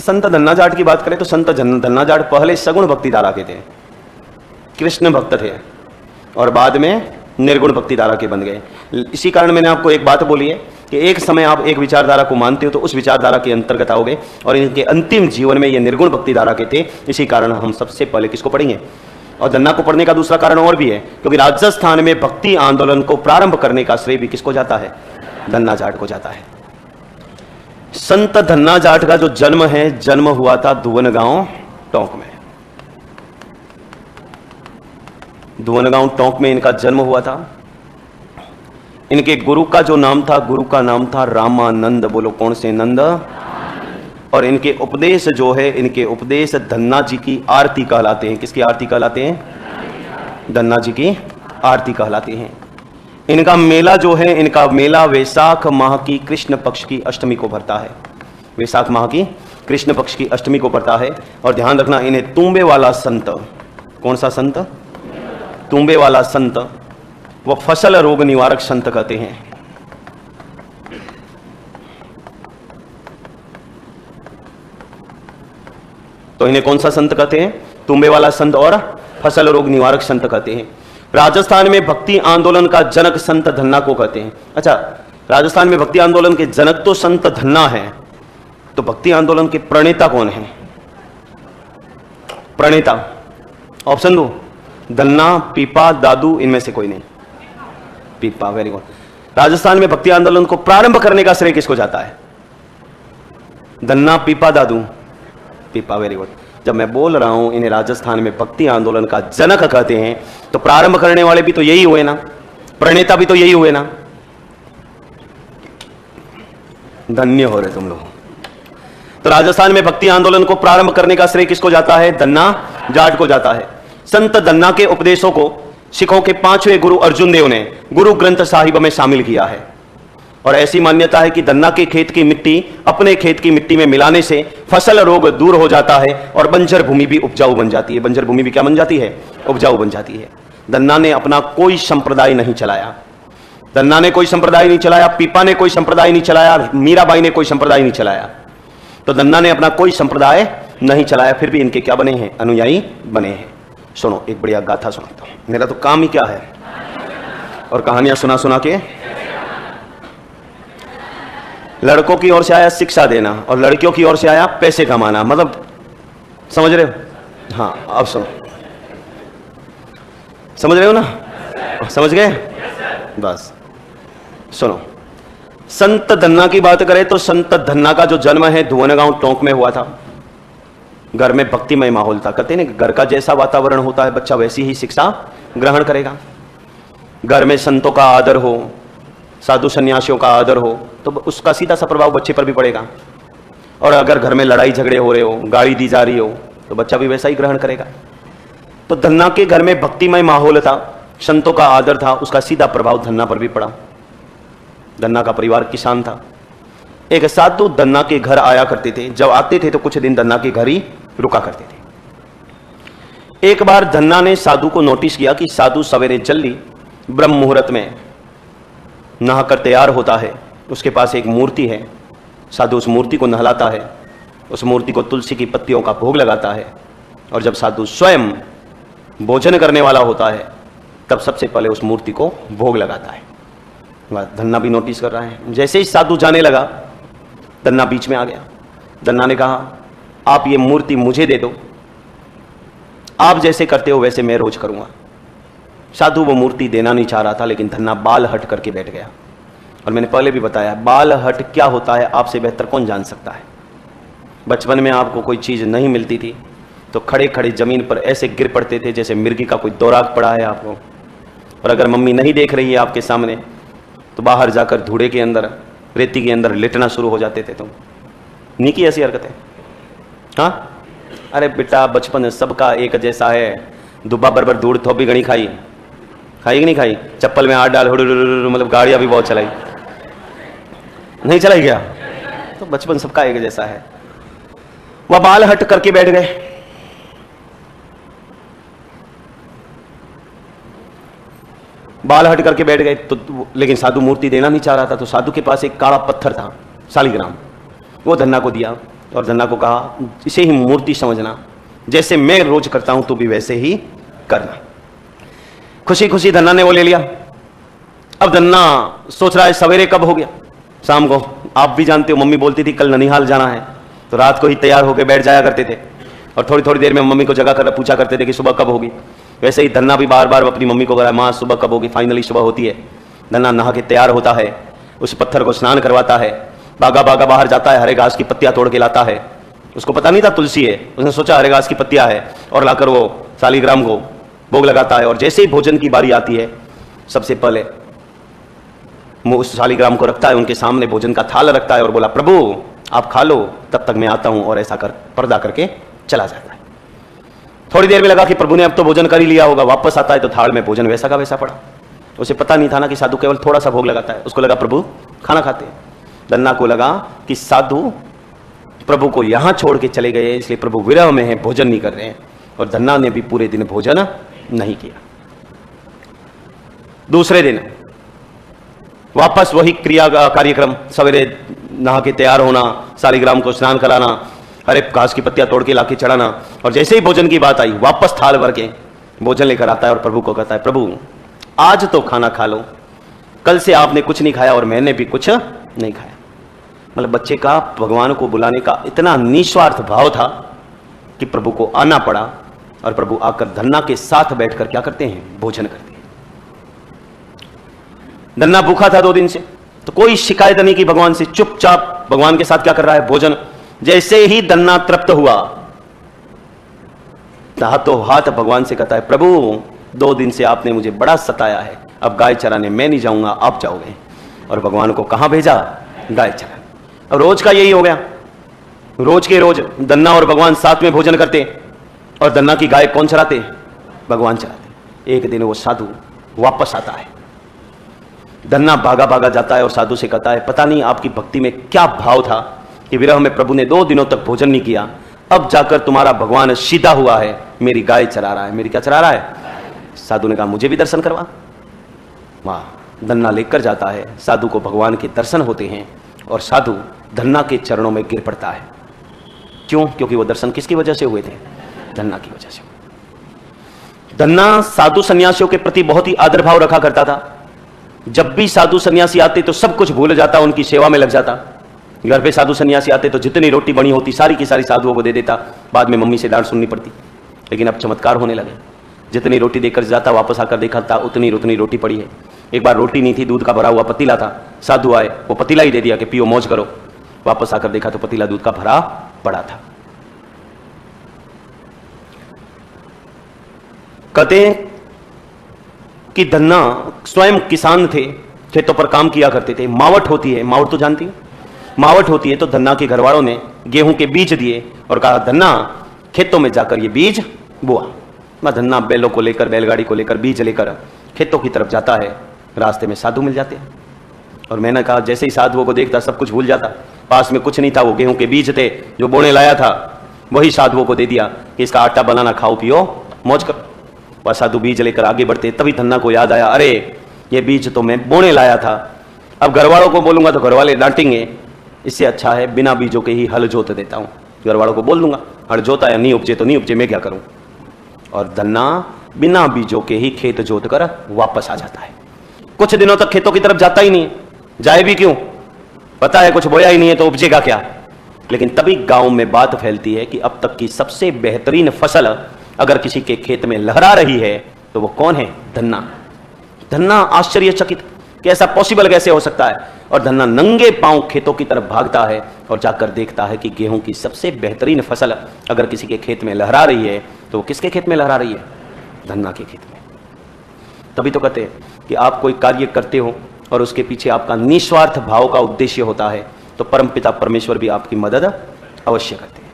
संत धन्ना जाट की बात करें तो संत धन्ना जाट पहले सगुण भक्ति धारा के थे, कृष्ण भक्त थे, और बाद में निर्गुण भक्ति धारा के बन गए। इसी कारण मैंने आपको एक बात बोली है कि एक समय आप एक विचारधारा को मानते हो तो उस विचारधारा के अंतर्गत आओगे, और इनके अंतिम जीवन में ये निर्गुण भक्ति धारा के थे। इसी कारण हम सबसे पहले किसको पढ़ेंगे? और धन्ना को पढ़ने का दूसरा कारण और भी है, क्योंकि राजस्थान में भक्ति आंदोलन को प्रारंभ करने का श्रेय भी किसको जाता है? धन्ना जाट को जाता है। संत धन्ना जाट का जो जन्म है, जन्म हुआ था धुवनगांव टोंक में। धुवनगांव टोंक में इनका जन्म हुआ था। इनके गुरु का जो नाम था, गुरु का नाम था रामानंद। बोलो कौन से नंद? और इनके उपदेश जो है, इनके उपदेश धन्ना जी की आरती कहलाते हैं। किसकी आरती कहलाते हैं? धन्ना जी की आरती कहलाते हैं। इनका मेला जो है, इनका मेला वैशाख माह की कृष्ण पक्ष की अष्टमी को भरता है। वैशाख माह की कृष्ण पक्ष की अष्टमी को भरता है। और ध्यान रखना, इन्हें तुम्बे वाला संत, कौन सा संत? तुम्बे वाला संत, वो फसल रोग निवारक संत कहते हैं। तो इन्हें कौन सा संत कहते हैं? तुम्बे वाला संत और फसल रोग निवारक संत कहते हैं। राजस्थान में भक्ति आंदोलन का जनक संत धन्ना को कहते हैं। अच्छा, राजस्थान में भक्ति आंदोलन के जनक तो संत धन्ना है, तो भक्ति आंदोलन के प्रणेता कौन है? प्रणेता ऑप्शन दो, धन्ना, पीपा, दादू, इनमें से कोई नहीं। पीपा, वेरी गुड। राजस्थान में भक्ति आंदोलन को प्रारंभ करने का श्रेय किसको जाता है? धन्ना, पीपा, दादू। पीपा, वेरी गुड। जब मैं बोल रहा हूं इन्हें राजस्थान में भक्ति आंदोलन का जनक कहते हैं, तो प्रारंभ करने वाले भी तो यही हुए ना, प्रणेता भी तो यही हुए ना। धन्य हो रहे तुम लोग। तो राजस्थान में भक्ति आंदोलन को प्रारंभ करने का श्रेय किसको जाता है? धन्ना जाट को जाता है। संत धन्ना के उपदेशों को सिखों के 5वें गुरु अर्जुन देव ने गुरु ग्रंथ साहिब में शामिल किया है। और ऐसी मान्यता है कि धन्ना के खेत की मिट्टी अपने खेत की मिट्टी में मिलाने से फसल रोग दूर हो जाता है और बंजर भूमि भी उपजाऊ बन जाती है। बंजर भूमि भी क्या बन जाती है? उपजाऊ बन जाती है। धन्ना ने अपना कोई संप्रदाय नहीं चलाया। धन्ना ने कोई संप्रदाय नहीं चलाया, पीपा ने कोई संप्रदाय नहीं चलाया, मीराबाई ने कोई संप्रदाय नहीं चलाया। तो धन्ना ने अपना कोई संप्रदाय नहीं चलाया, फिर भी इनके क्या बने हैं? अनुयायी बने हैं। सुनो, एक बढ़िया गाथा सुनाता हूं। मेरा तो काम ही क्या है, और कहानियां सुना सुना के। लड़कों की ओर से आया शिक्षा देना, और लड़कियों की ओर से आया पैसे कमाना। मतलब समझ रहे हो? हाँ, अब सुनो, समझ रहे हो ना? समझ गए? बस सुनो। संत धन्ना की बात करें तो संत धन्ना का जो जन्म है धुवनगांव टोंक में हुआ था। घर में भक्तिमय माहौल था। कहते हैं ना, घर का जैसा वातावरण होता है बच्चा वैसी ही शिक्षा ग्रहण करेगा। घर में संतों का आदर हो, साधु सन्यासियों का आदर हो, तो उसका सीधा सा प्रभाव बच्चे पर भी पड़ेगा। और अगर घर में लड़ाई झगड़े हो रहे हो, गाली दी जा रही हो, तो बच्चा भी वैसा ही ग्रहण करेगा। तो धन्ना के घर में भक्तिमय माहौल था, संतों का आदर था, उसका सीधा प्रभाव धन्ना पर भी पड़ा। धन्ना का परिवार किसान था। एक साधु धन्ना के घर आया करते थे। जब आते थे तो कुछ दिन धन्ना के घर ही रुका करते थे। एक बार धन्ना ने साधु को नोटिस किया कि साधु सवेरे जल्दी ब्रह्म मुहूर्त में नहाकर तैयार होता है। उसके पास एक मूर्ति है। साधु उस मूर्ति को नहलाता है, उस मूर्ति को तुलसी की पत्तियों का भोग लगाता है। और जब साधु स्वयं भोजन करने वाला होता है, तब सबसे पहले उस मूर्ति को भोग लगाता है। धन्ना भी नोटिस कर रहा है। जैसे ही साधु जाने लगा, धन्ना बीच में आ गया। धन्ना ने कहा, आप ये मूर्ति मुझे दे दो, आप जैसे करते हो वैसे मैं रोज करूंगा। साधु वो मूर्ति देना नहीं चाह रहा था, लेकिन धन्ना बाल हट करके बैठ गया। और मैंने पहले भी बताया, बाल हट क्या होता है आपसे बेहतर कौन जान सकता है। बचपन में आपको कोई चीज नहीं मिलती थी तो खड़े खड़े जमीन पर ऐसे गिर पड़ते थे जैसे मिर्गी का कोई दौराक पड़ा है आपको। और अगर मम्मी नहीं देख रही है आपके सामने, तो बाहर जाकर धूड़े के अंदर, रेती के अंदर लेटना शुरू हो जाते थे तुम। नहीं की ऐसी हरकतें? हाँ, अरे बेटा बचपन सबका एक जैसा है। दुब्बा बरबर धूड़ थोपी गणी खाई कि नहीं खाई? चप्पल में हाथ डाल, मतलब गाड़ियां भी बहुत चलाई, नहीं चलाई गया? तो बचपन सबका एक जैसा है। वह बाल हट करके बैठ गए। बाल हट करके बैठ गए तो, लेकिन साधु मूर्ति देना नहीं चाह रहा था। तो साधु के पास एक काला पत्थर था, शालिग्राम, वो धन्ना को दिया। और धन्ना को कहा, इसे ही मूर्ति समझना, जैसे मैं रोज करता हूं तू भी वैसे ही करना। खुशी खुशी धन्ना ने वो ले लिया। अब धन्ना सोच रहा है सवेरे कब हो गया, शाम को। आप भी जानते हो, मम्मी बोलती थी कल ननिहाल जाना है, तो रात को ही तैयार होकर बैठ जाया करते थे और थोड़ी थोड़ी देर में मम्मी को जगा कर पूछा करते थे कि सुबह कब होगी। वैसे ही धन्ना भी बार बार अपनी मम्मी को कहा, माँ सुबह कब होगी। फाइनली सुबह होती है। धन्ना नहा के तैयार होता है, उस पत्थर को स्नान करवाता है, भागा भागा बाहर जाता है, हरे घास की पत्तियां तोड़ के लाता है। उसको पता नहीं था तुलसी है, उसने सोचा हरे घास की पत्तियां है, और लाकर वो शालिग्राम को भोग लगाता है। और जैसे ही भोजन की बारी आती है, सबसे पहले वो उस शालिग्राम को रखता है उनके सामने, भोजन का थाल रखता है और बोला, प्रभु आप खा लो, तब तक मैं आता हूं। और ऐसा कर पर्दा करके चला जाता है। थोड़ी देर में लगा कि प्रभु ने अब तो भोजन कर ही लिया होगा, वापस आता है तो थाल में भोजन वैसा का वैसा पड़ा। उसे पता नहीं था ना कि साधु केवल थोड़ा सा भोग लगाता है। उसको लगा प्रभु खाना खाते हैं। धन्ना को लगा कि साधु प्रभु को यहां छोड़ के चले गए, इसलिए प्रभु विरह में है, भोजन नहीं कर रहे हैं। और धन्ना ने भी पूरे दिन भोजन नहीं किया। दूसरे दिन वापस वही क्रिया का कार्यक्रम, सवेरे नहा के तैयार होना, शालिग्राम को स्नान कराना, हरे घास की पत्तियां तोड़ के लाके चढ़ाना। और जैसे ही भोजन की बात आई, वापस थाल भर के भोजन लेकर आता है और प्रभु को कहता है, प्रभु आज तो खाना खा लो, कल से आपने कुछ नहीं खाया और मैंने भी कुछ नहीं खाया। मतलब बच्चे का भगवान को बुलाने का इतना निस्वार्थ भाव था कि प्रभु को आना पड़ा। और प्रभु आकर धन्ना के साथ बैठकर क्या करते हैं, भोजन करते हैं। धन्ना भूखा था 2 दिन से, तो कोई शिकायत नहीं की भगवान से, चुपचाप भगवान के साथ क्या कर रहा है, भोजन। जैसे ही धन्ना तृप्त हुआ, हाथों हाथ भगवान से कहता है, प्रभु 2 दिन से आपने मुझे बड़ा सताया है, अब गाय चराने मैं नहीं जाऊंगा, आप जाओगे। और भगवान को कहां भेजा, गाय चराने। अब रोज का यही हो गया, रोज के रोज धन्ना और भगवान साथ में भोजन करते, और धन्ना की गाय कौन चराते, भगवान चराते। एक दिन वो साधु वापस आता है, धन्ना भागा भागा जाता है और साधु से कहता है, पता नहीं आपकी भक्ति में क्या भाव था कि विरह में प्रभु ने 2 दिनों तक भोजन नहीं किया, अब जाकर तुम्हारा भगवान सीधा हुआ है, मेरी गाय चरा रहा है। मेरी क्या चरा रहा है? साधु ने कहा, मुझे भी दर्शन करवा। वाह। धन्ना लेकर जाता है, साधु को भगवान के दर्शन होते हैं और साधु धन्ना के चरणों में गिर पड़ता है। क्यों? क्योंकि वो दर्शन किसकी वजह से हुए थे, धन्ना की वजह से। धन्ना साधु सन्यासियों के प्रति बहुत ही आदर भाव रखा करता था। जब भी साधु सन्यासी आते तो सब कुछ भूल जाता, उनकी सेवा में लग जाता। घर पे साधु सन्यासी आते तो जितनी रोटी बनी होती सारी की सारी साधुओं को दे देता, बाद में मम्मी से डांट सुननी पड़ती। लेकिन अब चमत्कार होने लगे, जितनी रोटी देकर जाता, वापस आकर देखा था उतनी रोटी पड़ी है। एक बार रोटी नहीं थी, दूध का भरा हुआ पतीला था, साधु आए, वो पतीला ही दे दिया कि पियो मौज करो। वापस आकर देखा तो पतीला दूध का भरा पड़ा था। कहते हैं कि धन्ना स्वयं किसान थे, खेतों पर काम किया करते थे। मावट होती है, मावट तो जानती है, मावट होती है। तो धन्ना के घर वालों ने गेहूं के बीज दिए और कहा, धन्ना खेतों में जाकर ये बीज बोआ। मैं धन्ना बैलों को लेकर, बैलगाड़ी को लेकर, बीज लेकर खेतों की तरफ जाता है। रास्ते में साधु मिल जाते हैं और मैंने कहा, जैसे ही साधुओं को देखता सब कुछ भूल जाता। पास में कुछ नहीं था, वो गेहूं के बीज थे जो बोने लाया था, वही साधुओं को दे दिया कि इसका आटा बनाना, खाओ पियो मौज करो। वह साधु बीज लेकर आगे बढ़ते, तभी धन्ना को याद आया, अरे ये बीज तो मैं बोने लाया था, अब घर वालों को बोलूंगा तो घर वाले डांटेंगे, इससे अच्छा है बिना बीजों के ही हल जोत देता हूं। घर वालों को बोल दूंगा, हल जोता या नहीं उपजे तो नहीं उपजे, मैं क्या करूं। और धन्ना बिना बीजों के ही खेत जोत कर वापस आ जाता है। कुछ दिनों तक खेतों की तरफ जाता ही नहीं, जाए भी क्यों, पता है कुछ बोया ही नहीं है तो उपजेगा क्या। लेकिन तभी गांव में बात फैलती है कि अब तक की सबसे बेहतरीन फसल अगर किसी के खेत में लहरा रही है तो वो कौन है, धन्ना। धन्ना आश्चर्यचकित कि ऐसा पॉसिबल कैसे हो सकता है। और धन्ना नंगे पांव खेतों की तरफ भागता है और जाकर देखता है कि गेहूं की सबसे बेहतरीन फसल अगर किसी के खेत में लहरा रही है तो वो किसके खेत में लहरा रही है, धन्ना के खेत में। तभी तो कहते हैं कि आप कोई कार्य करते हो और उसके पीछे आपका निस्वार्थ भाव का उद्देश्य होता है तो परमपिता परमेश्वर भी आपकी मदद अवश्य करते हैं।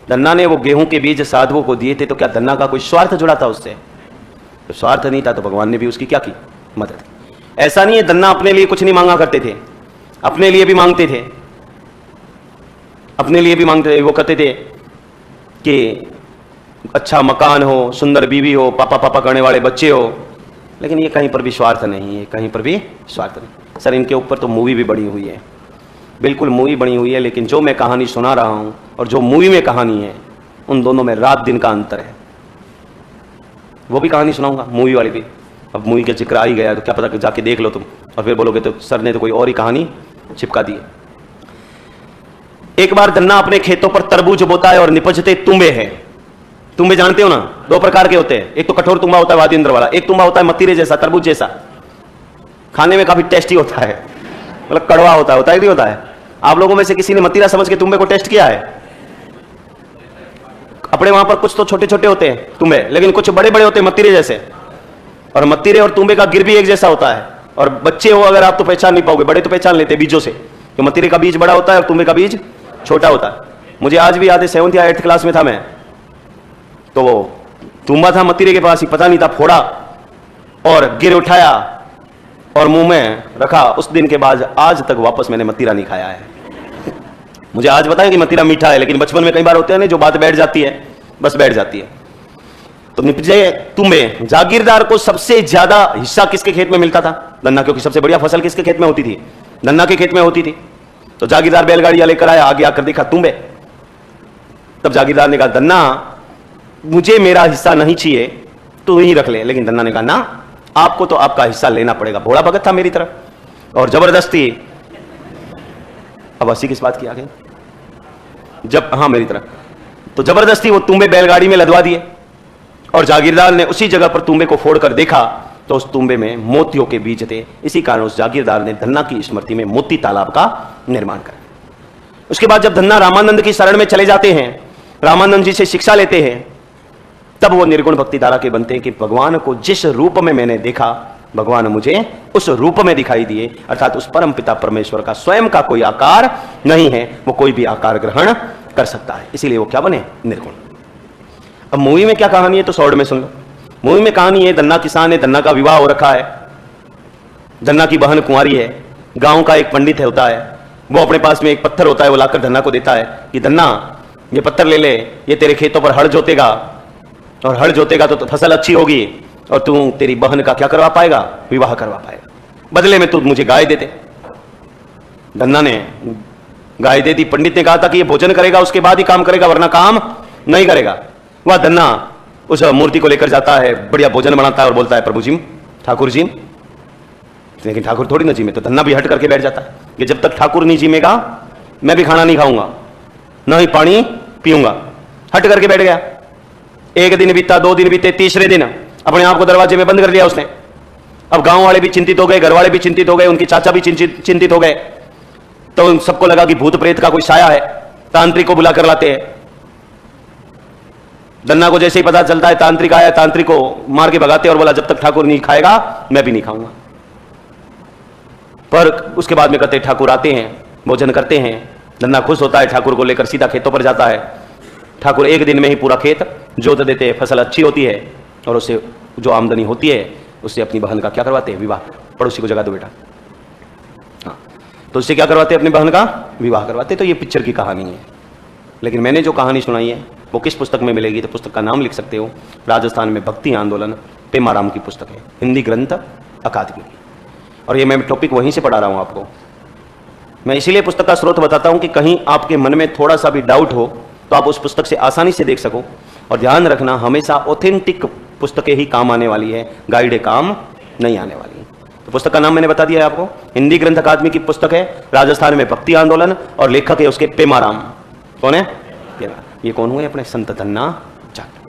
धन्ना ने वो गेहूं के बीज साधुओं को दिए थे, तो क्या धन्ना का कोई स्वार्थ जुड़ा था उससे? तो स्वार्थ नहीं था, तो भगवान ने भी उसकी क्या की, मदद की। ऐसा नहीं है धन्ना अपने लिए कुछ नहीं मांगा करते थे, अपने लिए भी मांगते थे, अपने लिए भी मांगते थे। वो कहते थे कि अच्छा मकान हो, सुंदर बीवी हो, पापा पापा करने वाले बच्चे हो, लेकिन ये कहीं पर भी स्वार्थ नहीं है, कहीं पर भी स्वार्थ नहीं। सर इनके ऊपर तो मूवी भी बनी हुई है, बिल्कुल मूवी बनी हुई है, लेकिन जो मैं कहानी सुना रहा हूं और जो मूवी में कहानी है उन दोनों में रात दिन का अंतर है। वो भी कहानी सुनाऊंगा, मूवी वाली भी। अब मूवी का जिक्र आ ही गया तो क्या पता कि जाके देख लो तुम और फिर बोलोगे तो सर ने तो कोई और ही कहानी चिपका दी है। एक बार धन्ना अपने खेतों पर तरबूज बोता है और निपजते तुम्बे हैं। तुम्बे जानते हो ना, दो प्रकार के होते हैं, एक तो कठोर तुम्बा होता है वाद्यंत्र वाला, एक तुम्बा होता है मतीरे जैसा, तरबूज जैसा, खाने में काफी टेस्टी होता है, मतलब कड़वा होता है नहीं होता है? आप लोगों में से किसी ने मतीरा समझ के तुम्बे को टेस्ट किया है? अपने वहां पर कुछ तो छोटे छोटे होते हैं तुम्बे, लेकिन कुछ बड़े बड़े होते हैं मतीरे जैसे, और मतीरे और तुम्बे का गिर भी एक जैसा होता है। और बच्चे हो अगर आप तो पहचान नहीं पाओगे, बड़े तो पहचान लेते बीजों से, तो मतीरे का बीज बड़ा होता है और तुम्बे का बीज छोटा होता है। मुझे आज भी याद है 7th या 8th क्लास में था मैं, तो वो तुम्बा था मतीरे के पास ही, पता नहीं था, फोड़ा और गिर उठाया और मुंह में रखा। उस दिन के बाद आज तक वापस मैंने मतीरा नहीं खाया है। मुझे आज बताया कि मतीरा मीठा है, लेकिन बचपन में कई बार होते हैं ना जो बात बैठ जाती है, बस बैठ जाती है। तो निपजे तुम्बे, जागीरदार को सबसे ज्यादा हिस्सा किसके खेत में मिलता था? धन्ना, क्योंकि सबसे बढ़िया फसल किसके खेत में होती थी? धन्ना के खेत में होती थी। तो जागीरदार बैलगाड़ियां लेकर आया, आगे आकर देखा तुम्बे। तब जागीरदार ने कहा धन्ना मुझे मेरा हिस्सा नहीं चाहिए, तू ही रख ले। लेकिन धन्ना ने कहा ना, आपको तो आपका हिस्सा लेना पड़ेगा। भोला भगत था मेरी तरफ, और जबरदस्ती, अब हंसी किस बात की आगे, जब हाँ मेरी तरफ, तो जबरदस्ती वो तुम्बे बैलगाड़ी में लदवा दिए और जागीरदार ने उसी जगह पर तुम्बे को फोड़कर देखा तो उस तुम्बे में मोतियों के बीज थे। इसी कारण उस जागीरदार ने धन्ना की स्मृति में मोती तालाब का निर्माण करा। उसके बाद जब धन्ना रामानंद की शरण में चले जाते हैं, रामानंद जी से शिक्षा लेते हैं, तब वो निर्गुण भक्ति धारा के बनते हैं कि भगवान को जिस रूप में मैंने देखा, भगवान मुझे उस रूप में दिखाई दिए, अर्थात उस परम पिता परमेश्वर का स्वयं का कोई आकार नहीं है, वो कोई भी आकार ग्रहण कर सकता है, इसीलिए वो क्या बने? निर्गुण। अब मूवी में क्या कहानी है तो शॉर्ट में सुन लो। मूवी में कहानी है, धन्ना किसान है, धन्ना का विवाह हो रखा है, धन्ना की बहन कुंवारी है, गांव का एक पंडित होता है, वो अपने पास में एक पत्थर होता है, वो लाकर धन्ना को देता है कि धन्ना ये पत्थर ले ले, ये तेरे खेतों पर हड़ जोतेगा, और हड़ जोतेगा तो फसल अच्छी होगी, और तू तेरी बहन का क्या करवा पाएगा? विवाह करवा पाएगा। बदले में तू मुझे गाय दे दे। धन्ना ने गाय दे दी। पंडित ने कहा था कि ये भोजन करेगा उसके बाद ही काम करेगा, वरना काम नहीं करेगा। वह धन्ना उस मूर्ति को लेकर जाता है, बढ़िया भोजन बनाता है और बोलता है प्रभु जी, ठाकुर जी, लेकिन ठाकुर थोड़ी ना जीमे। तो धन्ना भी हट करके बैठ जाता है कि जब तक ठाकुर नहीं जीमेगा मैं भी खाना नहीं खाऊंगा, ना ही पानी पीऊंगा। हट करके बैठ गया। एक दिन बीता, 2 दिन बीते, तीसरे दिन अपने आप को दरवाजे में बंद कर लिया उसने। अब गांव वाले भी चिंतित हो गए, घर वाले भी चिंतित हो गए, उनकी चाचा भी चिंतित हो गए। तो उन सबको लगा कि भूत प्रेत का कोई साया है, तांत्रिक को बुला कर लाते हैं। धन्ना को जैसे ही पता चलता है तांत्रिक आया, तांत्रिक को मार के भगाते और बोला जब तक ठाकुर नहीं खाएगा मैं भी नहीं खाऊंगा। पर उसके बाद में कहते ठाकुर आते हैं, भोजन करते हैं, धन्ना खुश होता है, ठाकुर को लेकर सीधा खेतों पर जाता है। ठाकुर एक दिन में ही पूरा खेत जोत देते हैं, फसल अच्छी होती है, और उससे जो आमदनी होती है उससे अपनी बहन का क्या करवाते हैं? विवाह। पड़ोसी को जगा दो बेटा। हाँ, तो उससे क्या करवाते हैं? अपनी बहन का विवाह करवाते। तो ये पिक्चर की कहानी है, लेकिन मैंने जो कहानी सुनाई है वो किस पुस्तक में मिलेगी? तो पुस्तक का नाम लिख सकते हो, राजस्थान में भक्ति आंदोलन, पेमाराम की पुस्तक है, हिंदी ग्रंथ अकादमी की। और ये मैं टॉपिक वहीं से पढ़ा रहा हूं आपको। मैं इसीलिए पुस्तक का स्रोत बताता हूं कि कहीं आपके मन में थोड़ा सा भी डाउट हो तो आप उस पुस्तक से आसानी से देख सको। और ध्यान रखना, हमेशा ऑथेंटिक पुस्तकें ही काम आने वाली है, गाइड काम नहीं आने वाली है। तो पुस्तक का नाम मैंने बता दिया है आपको, हिंदी ग्रंथ अकादमी की पुस्तक है, राजस्थान में भक्ति आंदोलन, और लेखक है उसके पेमाराम। कौन है? ये कौन हुए? अपने संत धन्ना चाट।